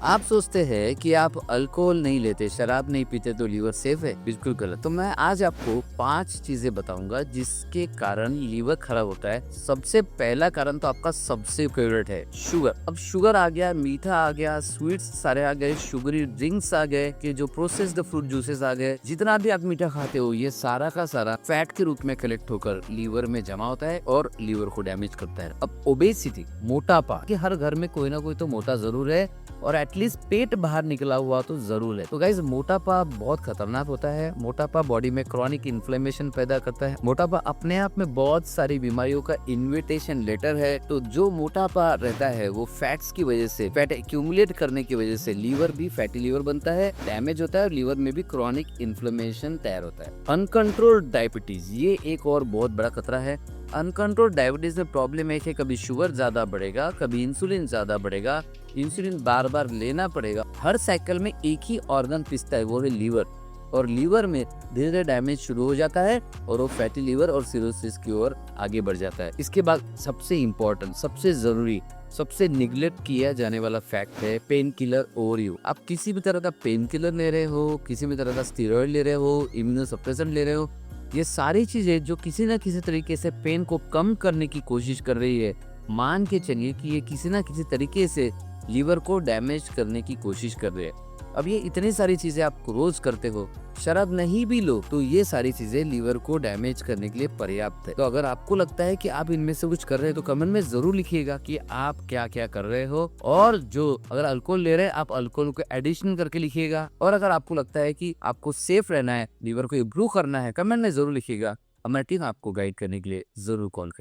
आप सोचते हैं कि आप अल्कोहल नहीं लेते, शराब नहीं पीते तो लीवर सेफ है। बिल्कुल गलत। तो मैं आज आपको 5 चीजें बताऊंगा जिसके कारण लीवर खराब होता है। सबसे पहला कारण तो आपका सबसे फेवरेट है शुगर। अब शुगर आ गया, मीठा आ गया, स्वीट्स सारे आ गए, शुगरी ड्रिंक्स आ गए, कि जो प्रोसेस्ड फ्रूट जूसेस आ गए, जितना भी आप मीठा खाते हो ये सारा का सारा फैट के रूप में कलेक्ट होकर लीवर में जमा होता है और लीवर को डैमेज करता है। अब ओबेसिटी, मोटापा, कि हर घर में कोई ना कोई तो मोटा जरूर है और एटलीस्ट पेट बाहर निकला हुआ तो जरूर है। तो गाइज मोटापा बहुत खतरनाक होता है। मोटापा बॉडी में क्रॉनिक इन्फ्लेमेशन पैदा करता है। मोटापा अपने आप में बहुत सारी बीमारियों का इन्विटेशन लेटर है। तो जो मोटापा रहता है वो फैट्स की वजह से, फैट एक्यूमुलेट करने की वजह से लीवर भी फैटी लीवर बनता है, डैमेज होता है और लीवर में भी क्रॉनिक इन्फ्लेमेशन तैयार होता है। अनकंट्रोल्ड डायबिटीज, ये एक और बहुत बड़ा खतरा है। अनकंट्रोल डायबिटीज में प्रॉब्लम है कि कभी शुगर ज्यादा बढ़ेगा, कभी इंसुलिन ज्यादा बढ़ेगा, इंसुलिन बार बार लेना पड़ेगा। हर साइकिल में एक ही ऑर्गन पिसता है, वो है लीवर, और लीवर में धीरे धीरे डैमेज शुरू हो जाता है और वो फैटी लीवर और सिरोसिस की ओर आगे बढ़ जाता है। इसके बाद सबसे इम्पोर्टेंट, सबसे जरूरी, सबसे निगलेक्ट किया जाने वाला फैक्ट है पेन किलर ओवरयूज। आप किसी भी तरह का पेन किलर ले रहे हो, किसी भी तरह का स्टेरॉइड ले रहे हो, इम्यूनोसप्रेसेंट ले रहे हो, ये सारी चीजें जो किसी न किसी तरीके से पेन को कम करने की कोशिश कर रही है, मान के चलिए कि ये किसी न किसी तरीके से लीवर को डैमेज करने की कोशिश कर रहे हैं। अब ये इतनी सारी चीजें आप रोज करते हो, शराब नहीं भी लो तो ये सारी चीजें लीवर को डैमेज करने के लिए पर्याप्त है। तो अगर आपको लगता है कि आप इनमें से कुछ कर रहे हैं तो कमेंट में जरूर लिखिएगा कि आप क्या क्या कर रहे हो। और जो अगर अल्कोहल ले रहे हैं आप अल्कोहल को एडिशन करके लिखिएगा। और अगर आपको लगता है कि आपको सेफ रहना है, लीवर को इम्प्रूव करना है, कमेंट में जरूर लिखिएगा। हमारी टीम आपको गाइड करने के लिए जरूर कॉल करें।